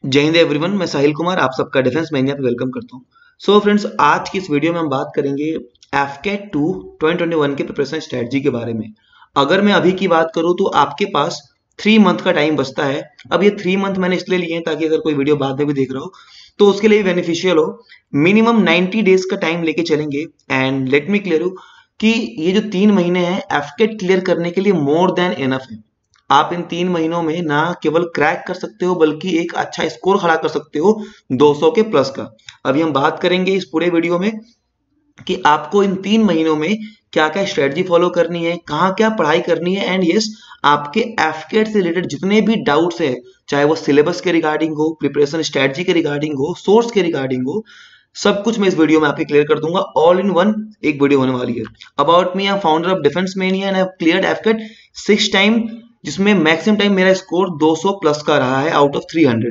जय हिंद एवरीवन, मैं साहिल कुमार आप सबका डिफेंस मैनिया पे वेलकम करता हूँ। सो फ्रेंड्स, आज की इस वीडियो में हम बात करेंगे एफकेट 2 2021 के प्रिपरेशन स्ट्रेटजी के बारे में। अगर मैं अभी की बात करूँ तो आपके पास 3 मंथ का टाइम बचता है। अब ये 3 मंथ मैंने इसलिए लिए हैं ताकि अगर कोई वीडियो बाद में भी देख रहा हो तो उसके लिए बेनिफिशियल हो। मिनिमम 90 डेज का टाइम लेके चलेंगे and let me clear you कि ये जो 3 महीने हैं एफकेट क्लियर करने के लिए मोर देन इनफ है। आप इन 3 महीनों में ना केवल क्रैक कर सकते हो बल्कि एक अच्छा स्कोर खड़ा कर सकते हो 200 के प्लस का। अभी हम बात करेंगे इस पूरे वीडियो में कि आपको इन 3 महीनों में क्या क्या स्ट्रेटजी फॉलो करनी है, कहाँ क्या पढ़ाई करनी है एंड यस आपके एफकेट से रिलेटेड जितने भी डाउट्स हैं, चाहे वो सिलेबस के रिगार्डिंग हो, प्रिपरेशन स्ट्रेटजी के रिगार्डिंग हो, सोर्स के रिगार्डिंग हो, सब कुछ मैं इस वीडियो में आपके क्लियर कर दूंगा। ऑल इन वन एक वीडियो होने वाली है। About me, I am founder of defence mania and I have cleared AFCAT 6 time, जिसमें मैक्सिमम टाइम मेरा स्कोर 200 प्लस का रहा है out of 300।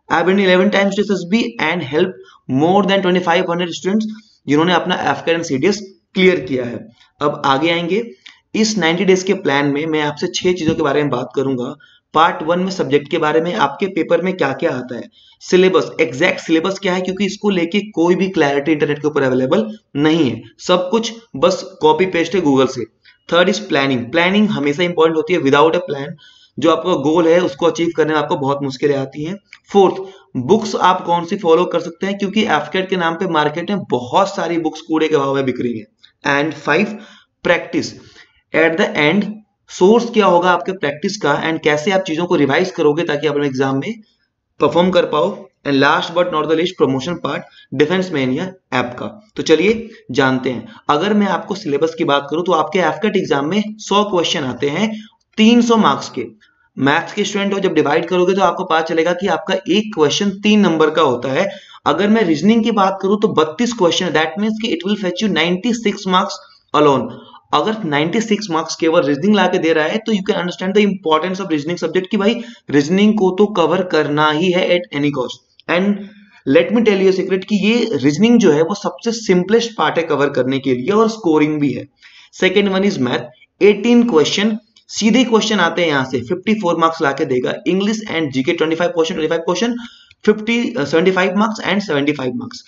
I have 11 times to SSB and help more than 2500 students जिन्होंने अपना एफकेट एंड सीडीएस क्लियर किया है। अब आगे आएंगे। इस 90 डेज के प्लान में मैं आपसे 6 चीजों के बारे में बात करूंगा। पार्ट 1 में सब्जेक्ट के बारे में, आपके पेपर में क्या क्या आता है, सिलेबस, एग्जैक्ट सिलेबस क्या है, क्योंकि इसको लेके कोई भी क्लैरिटी इंटरनेट के ऊपर अवेलेबल नहीं है, सब कुछ बस कॉपी पेस्ट है गूगल से। Third is planning. प्लानिंग हमेशा इंपॉर्टेंट होती है। विदाउट अ प्लान जो आपका गोल है उसको अचीव करने में आपको बहुत मुश्किलें आती हैं। फोर्थ, बुक्स आप कौन सी फॉलो कर सकते हैं, क्योंकि एफकेट के नाम पे मार्केट में बहुत सारी बुक्स कूड़े के भाव में बिक रही है। And 5, practice. At the end source क्या होगा आपके प्रैक्टिस का एंड कैसे आप चीजों को रिवाइज करोगे ताकि आप अपने एग्जाम में परफॉर्म कर पाओ। And last but not the list, promotion part defence mania app का। तो चलिए जानते हैं। अगर मैं आपको सिलेबस की बात करूं तो आपके एफकेट एग्जाम में 100 क्वेश्चन आते हैं 300 मार्क्स के। मैथ्स के स्टूडेंट हो, जब डिवाइड करोगे तो आपको पता चलेगा कि आपका एक क्वेश्चन 3 नंबर का होता है। अगर मैं रीजनिंग की बात करूं तो 32 क्वेश्चन, दैट मीन्स कि it will fetch you 96 marks alone. अगर 96 मार्क्स केवल रीजनिंग लाके दे रहा है तो you can understand the importance of reasoning subject की भाई रीजनिंग को तो कवर करना ही है at any cost. And let me tell you secret कि ये रीजनिंग जो है वो सबसे सिंपलेस्ट पार्ट है कवर करने के लिए और स्कोरिंग भी है। Second one is math. 18 question सीधे क्वेश्चन आते हैं, यहां से 54 मार्क्स लाके देगा। English and GK 25 question 75 marks and 75 marks.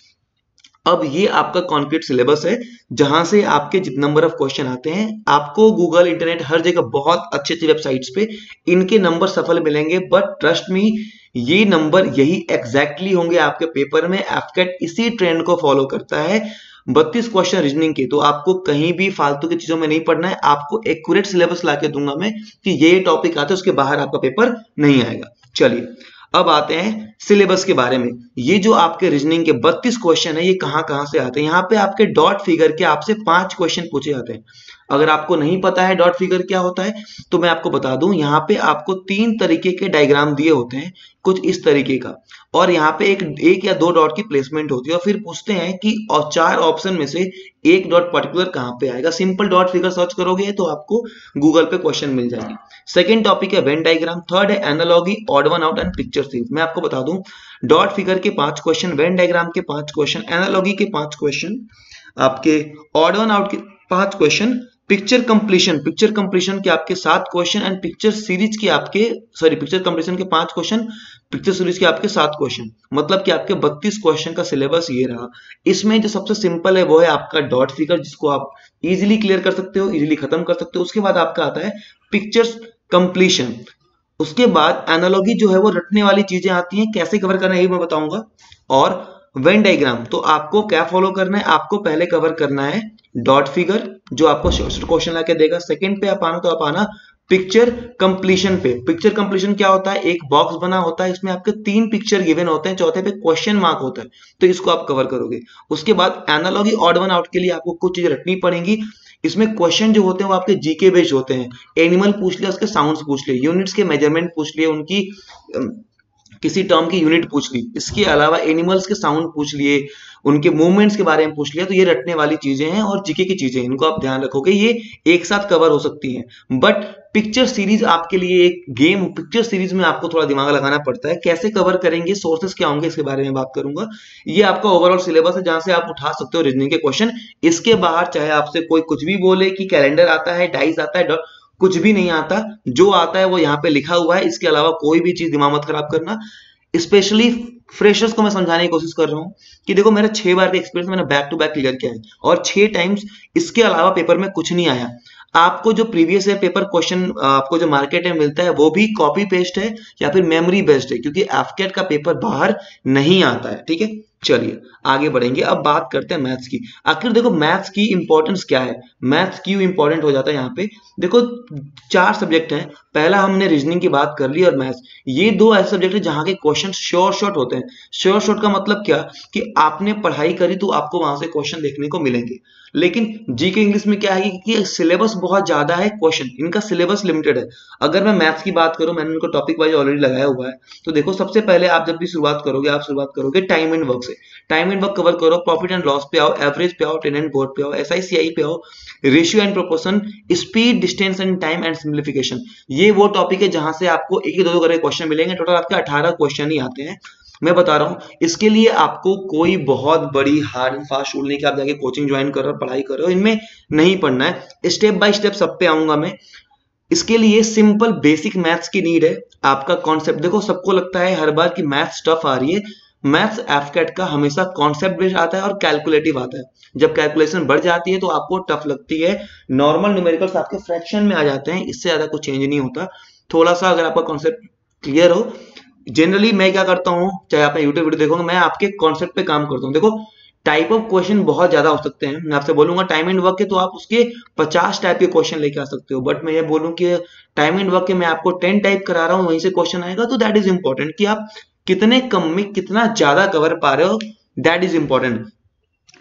अब ये आपका कॉन्क्रीट सिलेबस है जहां से आपके जितने नंबर ऑफ क्वेश्चन आते हैं आपको गूगल, इंटरनेट, हर जगह बहुत अच्छी अच्छी वेबसाइट्स पे इनके नंबर सफल मिलेंगे। बट ट्रस्ट मी, ये नंबर यही एग्जैक्टली होंगे आपके पेपर में। एफकेट इसी ट्रेंड को फॉलो करता है। 32 क्वेश्चन रीजनिंग के, तो आपको कहीं भी फालतू की चीजों में नहीं पढ़ना है। आपको एक्यूरेट सिलेबस लाके दूंगा मैं कि ये टॉपिक आते हैं, उसके बाहर आपका पेपर नहीं आएगा। चलिए अब आते हैं सिलेबस के बारे में। ये जो आपके रीजनिंग के 32 क्वेश्चन है ये कहां कहां से आते हैं। यहाँ पे आपके डॉट फिगर के आपसे 5 क्वेश्चन पूछे जाते हैं। अगर आपको नहीं पता है डॉट फिगर क्या होता है तो मैं आपको बता दूं, यहाँ पे आपको 3 तरीके के डायग्राम दिए होते हैं, कुछ इस तरीके का, और यहाँ पे एक या 2 डॉट की प्लेसमेंट होती है और फिर पूछते हैं कि और 4 ऑप्शन में से एक डॉट पर्टिकुलर कहां पे आएगा। सिंपल डॉट फिगर सर्च करोगे तो आपको गूगल पे क्वेश्चन मिल जाएगी। सेकेंड टॉपिक है वेन डायग्राम। थर्ड है analogy, odd one out and picture series. मैं आपको बता दूं, डॉट फिगर के 5 क्वेश्चन, वेन डायग्राम के 5 क्वेश्चन, एनालॉगी के 5 क्वेश्चन, आपके ऑड वन आउट के 5 क्वेश्चन, पिक्चर कंप्लीशन के आपके 7 क्वेश्चन एंड पिक्चर सीरीज के आपके पिक्चर कंप्लीशन के 5 क्वेश्चन, पिक्चर सीरीज के आपके 7 क्वेश्चन। मतलब कि आपके 32 क्वेश्चन का सिलेबस ये रहा। इसमें जो सबसे सिंपल है वो है आपका डॉट फिगर, जिसको आप इजीली क्लियर कर सकते हो, इजीली खत्म कर सकते हो। उसके बाद आपका आता है पिक्चर्स कंप्लीशन। उसके बाद एनालॉगी जो है वो रटने वाली चीजें आती हैं, कैसे कवर करना है ये मैं बताऊंगा। और वेन डायग्राम तो आपको क्या फॉलो करना है, आपको पहले कवर करना है डॉट फिगर जो आपको क्वेश्चन लाके देगा। सेकंड पे आप आना तो आप आना पिक्चर कंप्लीशन पे। पिक्चर कंप्लीशन क्या होता है, एक बॉक्स बना होता है, इसमें आपके 3 पिक्चर गिवन होते हैं, चौथे पे क्वेश्चन मार्क होता है, तो इसको आप कवर करोगे। उसके बाद एनालॉगी ऑड वन आउट के लिए आपको कुछ चीजें रटनी पड़ेंगी। इसमें क्वेश्चन जो होते हैं वो आपके जीके बेस्ड होते हैं। एनिमल पूछ लिया, उसके साउंड्स पूछ लिए, यूनिट्स के मेजरमेंट पूछ लिए, उनकी किसी टर्म की यूनिट पूछ ली, इसके अलावा एनिमल्स के साउंड पूछ लिए, उनके मूवमेंट्स के बारे में पूछ लिया। तो ये रटने वाली चीजें हैं और जीके की चीजें, इनको आप ध्यान रखोगे, ये एक साथ कवर हो सकती हैं। बट पिक्चर सीरीज आपके लिए एक गेम, पिक्चर सीरीज में आपको थोड़ा दिमाग लगाना पड़ता है। कैसे कवर करेंगे, सोर्सेस क्या होंगे, इसके बारे में बात करूंगा। ये आपका ओवरऑल सिलेबस है जहां से आप उठा सकते हो रीजनिंग के क्वेश्चन। इसके बाहर चाहे आपसे कोई कुछ भी बोले कि कैलेंडर आता है, डाइस आता है, कुछ भी नहीं आता। जो आता है वो यहाँ पे लिखा हुआ है, इसके अलावा कोई भी चीज दिमाग मत खराब करना। स्पेशली फ्रेशर्स को मैं समझाने की कोशिश कर रहा हूँ कि देखो मेरा 6 बार का एक्सपीरियंस मैंने बैक टू बैक क्लियर किया है और 6 टाइम्स इसके अलावा पेपर में कुछ नहीं आया। आपको जो प्रीवियस ईयर पेपर क्वेश्चन आपको जो मार्केट में मिलता है वो भी कॉपी पेस्ट है या फिर मेमोरी बेस्ड है, क्योंकि एफकेट का पेपर बाहर नहीं आता है। ठीक है, चलिए आगे बढ़ेंगे। अब बात करते हैं मैथ्स की। आखिर देखो मैथ्स की इंपॉर्टेंस क्या है, मैथ्स क्यों इंपॉर्टेंट हो जाता है यहाँ पे। देखो 4 सब्जेक्ट हैं, पहला हमने रीजनिंग की बात कर ली और मैथ्स, ये 2 ऐसे सब्जेक्ट है जहाँ के क्वेश्चन श्योर शॉर्ट होते हैं। श्योर शॉर्ट का मतलब क्या कि आपने पढ़ाई करी तो आपको वहां से क्वेश्चन देखने को मिलेंगे। लेकिन जीके इंग्लिश में क्या है कि सिलेबस बहुत ज्यादा है, क्वेश्चन इनका सिलेबस लिमिटेड है। अगर मैं मैथ्स की बात करूं, मैंने इनको टॉपिक वाइज ऑलरेडी लगाया हुआ है, तो देखो सबसे पहले आप जब भी शुरुआत करोगे, आप शुरुआत करोगे टाइम एंड वर्क से। टाइम एंड वर्क कवर करो, प्रॉफिट एंड लॉस पे आओ, एवरेज पे आओ, ट्रेंड एंड बोर्ड पे आओ, एसआईसीआई पे आओ, ratio and proportion, speed, distance and time and simplification. ये वो टॉपिक है जहां से आपको एक दो करके क्वेश्चन मिलेंगे। टोटल आपके 18 क्वेश्चन ही आते हैं। मैं बता रहा हूं, इसके लिए आपको कोई बहुत बड़ी हार्ड एंड फास्ट रूल नहीं कि आप जाके कोचिंग ज्वाइन कर रहे हो, पढ़ाई कर रहे हो, इनमें नहीं पढ़ना है। स्टेप बाय स्टेप सब पे आऊंगा मैं। इसके लिए सिंपल बेसिक मैथ्स की नीड है। आपका कॉन्सेप्ट देखो, सबको लगता है हर बार की मैथ्स टफ आ रही है। मैथ्स एफकेट का हमेशा कॉन्सेप्ट बेस्ड आता है और कैलकुलेटिव आता है। जब कैलकुलेशन बढ़ जाती है तो आपको टफ लगती है। नॉर्मल न्यूमेरिकल्स आपके फ्रैक्शन में आ जाते हैं, इससे ज्यादा कुछ चेंज नहीं होता। थोड़ा सा अगर आपका कॉन्सेप्ट क्लियर हो, जनरली मैं क्या करता हूँ, चाहे आप यूट्यूब वीडियो देखोगे, मैं आपके कॉन्सेप्ट पे काम करता हूँ। देखो टाइप ऑफ क्वेश्चन बहुत ज्यादा हो सकते हैं। मैं आपसे बोलूंगा टाइम एंड वर्क के, तो आप उसके 50 टाइप के क्वेश्चन लेके आ सकते हो। बट मैं ये बोलूं कि टाइम एंड वर्क के मैं आपको 10 टाइप करा रहा हूँ, वहीं से क्वेश्चन आएगा, तो दैट इज इंपॉर्टेंट कि आप कितने कम में कितना ज्यादा कवर पा रहे हो, दैट इज इंपॉर्टेंट।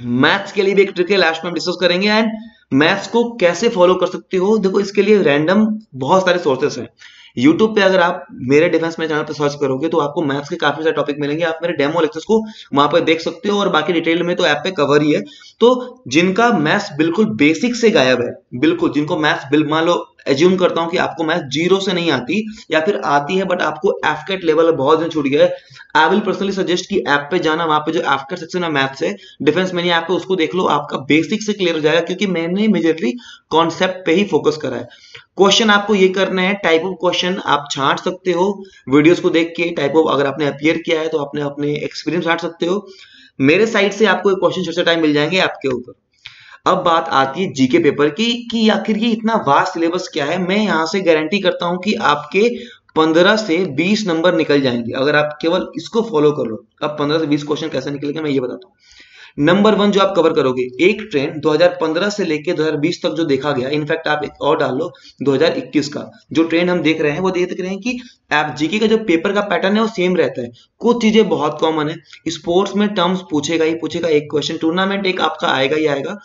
मैथ्स के लिए भी एक ट्रिक है, लास्ट में हम डिस्कस करेंगे। एंड मैथ्स को कैसे फॉलो कर सकते हो, देखो इसके लिए रैंडम बहुत सारे सोर्सेस हैं। यूट्यूब पे अगर आप मेरे डिफेंस में चैनल पे सर्च करोगे तो आपको मैथ्स के काफी सारे टॉपिक मिलेंगे। आप मेरे डेमो लेक्चर्स को वहां पर देख सकते हो और बाकी डिटेल में तो ऐप पे कवर ही है। तो जिनका मैथ्स बिल्कुल बेसिक से गायब है, बिल्कुल जिनको मैथ्स मान लो एज्यूम करता हूं कि आपको मैथ जीरो से नहीं आती या फिर आती है बट आपको एफकेट लेवल बहुत दिन छूट गया है, आई विल पर्सनली सजेस्ट कि ऐप पे जाना, वहां पे जो एफकेट सेक्शन है मैथ्स है, डिफेंस में नहीं ऐप पे, उसको देख लो, आपका बेसिक से क्लियर हो जाएगा। क्योंकि मैंने मेजरली कॉन्सेप्ट पे ही फोकस करा है। क्वेश्चन आपको ये करना है, टाइप ऑफ क्वेश्चन आप छांट सकते हो वीडियोस को देख के। टाइप ऑफ अगर आपने अपीयर किया है तो आपने अपने एक्सपीरियंस छांट सकते हो। मेरे साइड से आपको क्वेश्चन छोटे टाइम मिल जाएंगे आपके ऊपर। अब बात आती है जीके पेपर की कि आखिर ये इतना वास्ट सिलेबस क्या है। मैं यहां से गारंटी करता हूं कि आपके 15 से 20 नंबर निकल जाएंगे अगर आप केवल इसको फॉलो कर लो। अब 15 से 20 क्वेश्चन कैसे निकलेंगे मैं ये बताता हूँ। नंबर 1 जो आप कवर करोगे, एक ट्रेंड 2015 से लेके 2020 तक जो देखा गया, इनफैक्ट आप एक और डाल लो 2021 का जो ट्रेंड हम देख रहे हैं, वो देख रहे हैं कि आप जीके का जो पेपर का पैटर्न है वो सेम रहता है। कुछ चीजें बहुत कॉमन है। स्पोर्ट्स में टर्म्स पूछेगा ही पूछेगा एक क्वेश्चन, टूर्नामेंट एक आपका आएगा ही आएगा,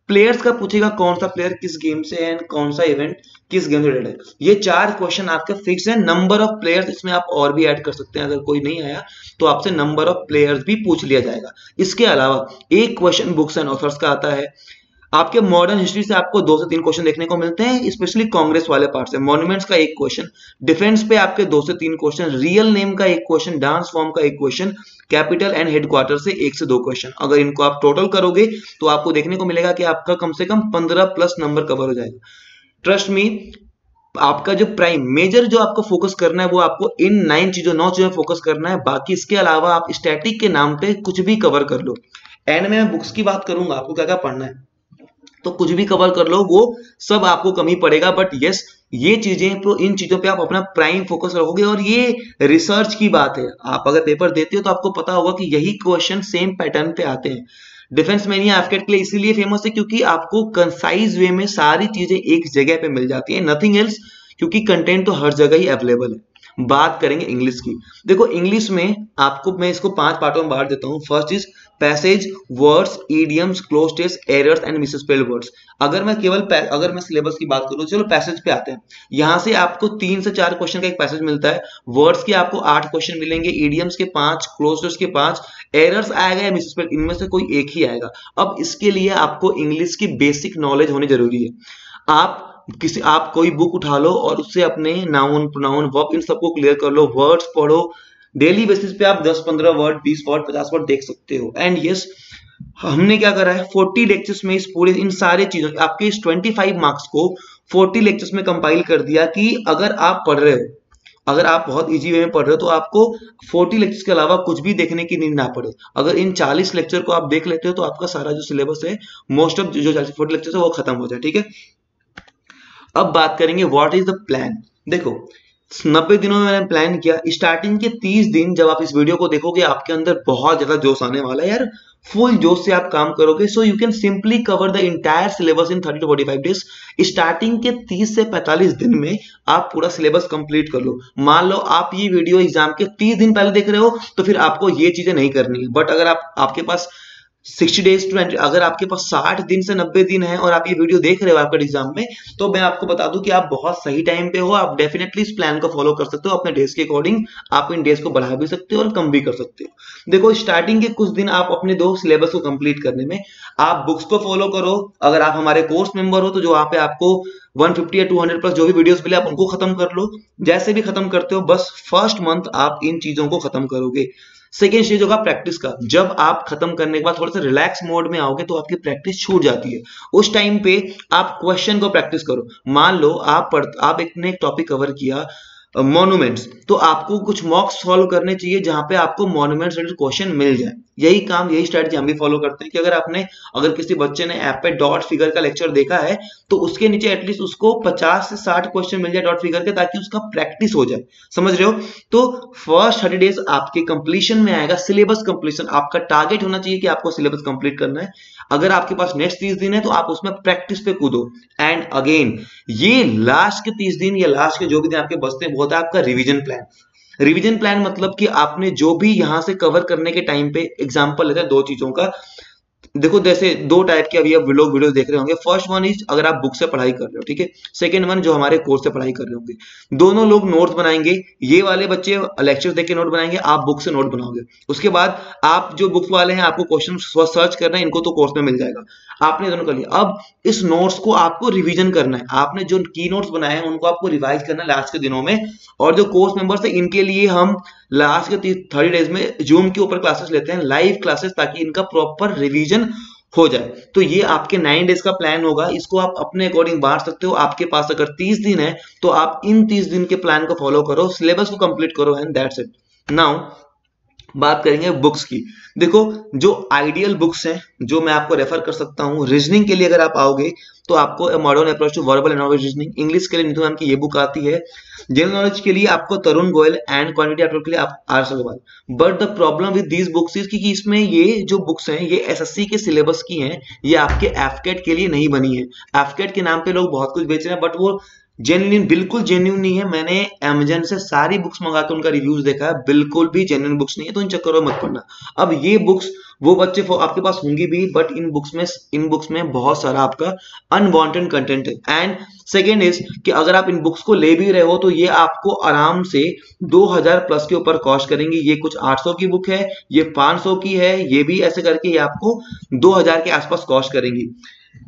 प्लेयर्स का पूछेगा कौन सा प्लेयर किस गेम से है, कौन सा इवेंट किस गेम से रिलेटेड है। ये 4 क्वेश्चन आपके फिक्स है। नंबर ऑफ प्लेयर्स इसमें आप और भी ऐड कर सकते हैं, अगर कोई नहीं आया तो आपसे नंबर ऑफ प्लेयर्स भी पूछ लिया जाएगा। इसके अलावा एक क्वेश्चन बुक्स एंड ऑथर्स का आता है। आपके मॉडर्न हिस्ट्री से आपको 2 से 3 क्वेश्चन देखने को मिलते हैं, स्पेशली कांग्रेस वाले पार्ट से। मॉन्यूमेंट्स का एक क्वेश्चन, डिफेंस पे आपके 2 से 3 क्वेश्चन, रियल नेम का एक क्वेश्चन, डांस फॉर्म का एक क्वेश्चन, कैपिटल एंड हेडक्वार्टर से 1 से 2 क्वेश्चन। अगर इनको आप टोटल करोगे तो आपको देखने को मिलेगा कि आपका कम से कम 15 प्लस नंबर कवर हो जाएगा। ट्रस्ट मी, आपका जो प्राइम मेजर जो आपको फोकस करना है वो आपको इन 9 चीजों फोकस करना है। बाकी इसके अलावा आप स्टैटिक के नाम पे कुछ भी कवर कर लो। एंड में मैं बुक्स की बात करूंगा आपको क्या क्या पढ़ना है, तो कुछ भी कवर कर लो, वो सब आपको कमी पड़ेगा। बट यस, ये चीजें तो इन चीजों पे आप अपना प्राइम फोकस रखोगे। और ये रिसर्च की बात है, आप अगर पेपर देते हो तो आपको पता होगा कि यही क्वेश्चन सेम पैटर्न पे आते हैं। डिफेंस मेनिया एफकेट के लिए इसीलिए फेमस है क्योंकि आपको कंसाइज वे में सारी चीजें एक जगह पे मिल जाती है, नथिंग एल्स, क्योंकि कंटेंट तो हर जगह ही अवेलेबल है। बात करेंगे इंग्लिश की। देखो इंग्लिश में आपको मैं इसको 5 पार्टों में बांट देता हूं। First is passage, words, idioms, cloze test, errors and misspelled words. अगर मैं सिलेबस की बात करूं, चलो पैसेज पे आते हैं। यहां से आपको 3 से 4 क्वेश्चन का एक पैसेज मिलता है। वर्ड्स के आपको 8 क्वेश्चन मिलेंगे, इडियम्स के 5, क्लोज टेस्ट के 5, एरर्स आएगा या मिसस्पेल्ड, इनमें से कोई एक ही आएगा। अब इसके लिए आपको इंग्लिश की बेसिक नॉलेज होनी जरूरी है। आप कोई बुक उठा लो और उससे अपने नाउन, प्रोनाउन, वर्ब इन सबको क्लियर कर लो, वर्ड्स पढ़ो। डेली बेसिस पे आप 10-15 वर्ड, 20 वर्ड, 50 वर्ड देख सकते हो। एंड यस, हमने क्या करा है, 40 लेक्चर्स में इस पूरे इन सारे चीजों आपके इस 25 मार्क्स को 40 लेक्चर्स में कंपाइल कर दिया कि अगर आप पढ़ रहे हो अगर आप बहुत इजी वे में पढ़ रहे हो तो आपको 40 लेक्चर्स के अलावा कुछ भी देखने की नीड ना पड़े। अगर इन 40 लेक्चर को आप देख लेते हो तो आपका सारा जो सिलेबस है, मोस्ट ऑफ जो 40 लेक्चर है वो खत्म हो जाए, ठीक है। अब बात करेंगे व्हाट इज द प्लान। देखो 90 दिनों में मैंने प्लान किया, स्टार्टिंग के 30 दिन जब आप इस वीडियो को देखोगे आपके अंदर बहुत ज्यादा जोश आने वाला है यार, फुल जोश से आप काम करोगे। So you can simply cover the entire syllabus in 30 to 45 days. Starting के 30 से 45 दिन में आप पूरा सिलेबस कंप्लीट कर लो। मान लो आप ये वीडियो एग्जाम के 30 दिन पहले देख रहे हो तो फिर आपको ये चीजें नहीं करनी है। बट अगर आपके पास 60 डेज टू, अगर आपके पास 60 दिन से 90 दिन है और आप ये वीडियो देख रहे हो आपके एग्जाम में, तो मैं आपको बता दूं कि आप बहुत सही टाइम पे हो। आप डेफिनेटली इस प्लान को फॉलो कर सकते हो अपने डेज के अकॉर्डिंग। आप इन डेज को बढ़ा भी सकते हो और कम भी कर सकते हो। देखो स्टार्टिंग के कुछ दिन आप अपने दो सिलेबस को कंप्लीट करने में आप बुक्स को फॉलो करो। अगर आप हमारे कोर्स मेंबर हो तो जो वहां पे आपको 150 या 200 प्लस जो भी वीडियोस मिले आप उनको खत्म कर लो। जैसे भी खत्म करते हो बस फर्स्ट मंथ आप इन चीजों को खत्म करोगे। सेकेंड स्टेज होगा प्रैक्टिस का। जब आप खत्म करने के बाद थोड़ा सा रिलैक्स मोड में आओगे तो आपकी प्रैक्टिस छूट जाती है। उस टाइम पे आप क्वेश्चन को प्रैक्टिस करो। मान लो आप एक टॉपिक कवर किया मॉन्यूमेंट्स, तो आपको कुछ मॉक्स सॉल्व करने चाहिए जहां पे आपको मॉन्यूमेंट्स रिलेटेड क्वेश्चन मिल जाए। यही स्ट्रेटजी हम भी फॉलो करते हैं कि अगर किसी बच्चे ने ऐप पे डॉट फिगर का लेक्चर देखा है तो उसके नीचे एटलीस्ट उसको 50 से 60 क्वेश्चन मिल जाए डॉट फिगर के, ताकि उसका प्रैक्टिस हो जाए। समझ रहे हो? तो फर्स्ट 30 डेज आपके कंप्लीशन में आएगा सिलेबस कंप्लीशन। आपका टारगेट होना चाहिए कि आपको सिलेबस कंप्लीट करना है। अगर आपके पास नेक्स्ट 30 दिन है तो आप उसमें प्रैक्टिस पे कूदो। एंड अगेन ये लास्ट के 30 दिन या लास्ट के जो भी दिन आपके बचते हैं वो होता है आपका रिवीजन प्लान। रिवीजन प्लान मतलब कि आपने जो भी यहां से कवर करने के टाइम पे, एग्जांपल लेते हैं दो चीजों का। देखो जैसे दो टाइप के अभी आप लोग वीडियो देख रहे होंगे। फर्स्ट वन इज अगर आप बुक से पढ़ाई कर रहे हो, ठीक है। सेकंड वन जो हमारे कोर्स से पढ़ाई कर रहे होंगे। दोनों लोग नोट्स बनाएंगे। ये वाले बच्चे लेक्चर देख के नोट बनाएंगे, आप बुक से नोट बनाओगे। उसके बाद आप जो बुक्स वाले हैं आपको क्वेश्चन सर्च करना है, इनको तो कोर्स में मिल जाएगा। आपने दोनों कर लिया। अब इस नोट्स को आपको रिवीजन करना है। आपने जो की नोट्स बनाए हैं उनको आपको रिवाइज करना है लास्ट के दिनों में। और जो कोर्स मेंबर्स है इनके लिए हम लास्ट के 30 डेज में जूम के ऊपर क्लासेस लेते हैं, लाइव क्लासेस, ताकि इनका प्रॉपर रिवीजन हो जाए। तो ये आपके 9 डेज का प्लान होगा। इसको आप अपने अकॉर्डिंग बांट सकते हो। आपके पास अगर 30 दिन है तो आप इन 30 दिन के प्लान को फॉलो करो, सिलेबस को कंप्लीट करो एंड दैट्स इट। नाउ बात करेंगे बुक्स की। देखो जो आइडियल बुक्स हैं जो मैं आपको रेफर कर सकता हूं रीजनिंग के लिए, अगर आप आओगे तो आपको modern approach to verbal and knowledge reasoning. English के लिए नीतू मैम की ये बुक आती है। जनरल नॉलेज के लिए आपको Tarun Goyal and quantity approach के लिए आप R S. Agarwal. But the problem with these books is कि इसमें ये जो बुक्स हैं ये एसएससी के सिलेबस की हैं, ये आपके एफकेट के लिए नहीं बनी है। एफकेट के नाम पे लोग बहुत कुछ बेच रहे हैं बट वो जेन्युइन, बिल्कुल जेन्युइन नहीं है। मैंने अमेजन से सारी बुक्स मंगा के उनका रिव्यूज देखा है, बिल्कुल भी जेन्युइन बुक्स नहीं है, तो इन चक्करों में मत पड़ना। अब ये बुक्स वो बच्चे आपके पास होंगी भी, बट इन बुक्स में बहुत सारा आपका अनवांटेड कंटेंट है। एंड सेकेंड इज कि अगर आप इन बुक्स को ले भी रहे हो तो ये आपको आराम से 2000 प्लस के ऊपर कॉस्ट करेंगी। ये कुछ 800 की बुक है, ये 500 की है, ये भी ऐसे करके ये आपको 2000 के आसपास कॉस्ट करेंगी।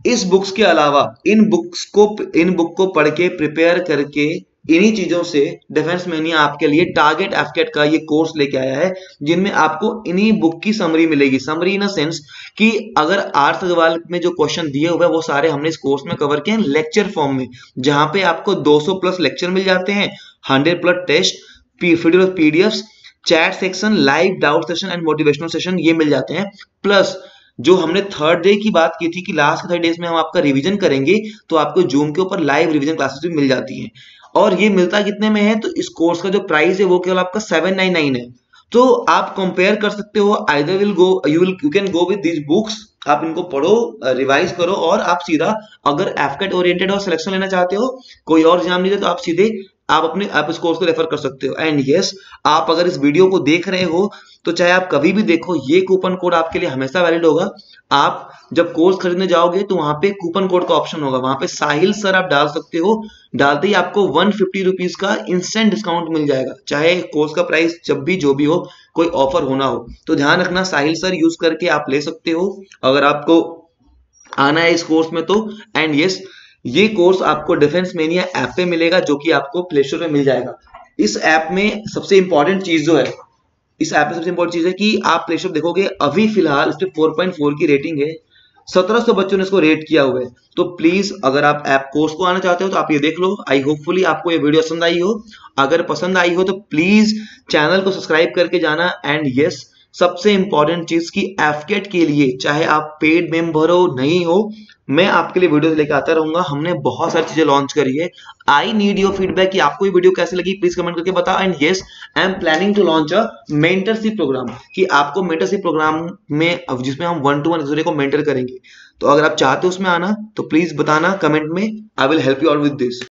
इस बुक्स के अलावा इन बुक को पढ़ के प्रिपेयर करके इन्हीं चीजों से डिफेंस मैनिया आपके लिए टारगेट एफकेट का ये कोर्स लेके आया है, जिनमें आपको इन्हीं बुक की समरी मिलेगी। समरी इन अ सेंस कि अगर आर.एस. अग्रवाल में जो क्वेश्चन दिए हुए हैं वो सारे हमने इस कोर्स में कवर किए हैं लेक्चर फॉर्म में, जहां पे आपको 200 प्लस लेक्चर मिल जाते हैं, 100 plus test, PDF, chat section, live doubt session and motivational session ये मिल जाते हैं। प्लस जो हमने थर्ड डे की बात की थी कि लास्ट 30 डेज में हम आपका रिवीजन करेंगे, तो आपको जूम के ऊपर लाइव रिवीजन क्लासेस भी मिल जाती हैं। और ये मिलता कितने में है? तो इस कोर्स का जो प्राइस है वो केवल आपका 799 है। तो आप कंपेयर कर सकते हो, either you can go with these books. आप इनको पढ़ो, रिवाइज करो और आप सीधा अगर एफकेट ओरिएंटेड और सिलेक्शन लेना चाहते हो, कोई और एग्जाम नहीं दे, तो आप सीधे आप इस कोर्स को रेफर कर सकते हो। एंड यस, आप अगर इस वीडियो को देख रहे हो तो चाहे आप कभी भी देखो, ये कूपन कोड आपके लिए हमेशा वैलिड होगा। आप जब कोर्स खरीदने जाओगे तो वहां पे कूपन कोड का ऑप्शन होगा, वहां पे साहिल सर आप डाल सकते हो। डालते ही आपको 150 रुपीज का इंस्टेंट डिस्काउंट मिल जाएगा, चाहे कोर्स का प्राइस जब भी जो भी हो, कोई ऑफर होना हो। तो ध्यान रखना, साहिल सर यूज करके आप ले सकते हो अगर आपको आना है इस कोर्स में तो। एंड यस, ये कोर्स आपको डिफेंस मैनिया ऐप पे मिलेगा, जो कि आपको प्ले स्टोर में मिल जाएगा। इस ऐप में सबसे इंपॉर्टेंट चीज जो है, इस ऐप में सबसे इंपॉर्टेंट चीज है कि आप प्ले स्टोर देखोगे, अभी फिलहाल इस पे 4.4 की रेटिंग है। 1700 बच्चों ने इसको रेट किया हुआ है। तो प्लीज अगर आप ऐप कोर्स को आना चाहते हो तो आप ये देख लो। आई होपफुली आपको ये वीडियो पसंद आई हो। अगर पसंद आई हो तो प्लीज चैनल को सब्सक्राइब करके जाना। एंड यस, सबसे इंपॉर्टेंट चीज की एफकेट के लिए चाहे आप पेड मेंबर हो नहीं हो, मैं आपके लिए वीडियो लेकर आता रहूंगा। हमने बहुत सारी चीजें लॉन्च करी है। आई नीड योर फीडबैक कि आपको ये वीडियो कैसे लगी, प्लीज कमेंट करके बताओ। And yes, I am planning to launch a mentorship program, कि आपको मेंटरशिप प्रोग्राम में जिसमें हम 1-to-1 दूसरे को मेंटर करेंगे। तो अगर आप चाहते हो उसमें आना तो प्लीज बताना कमेंट में। I will help you out with this.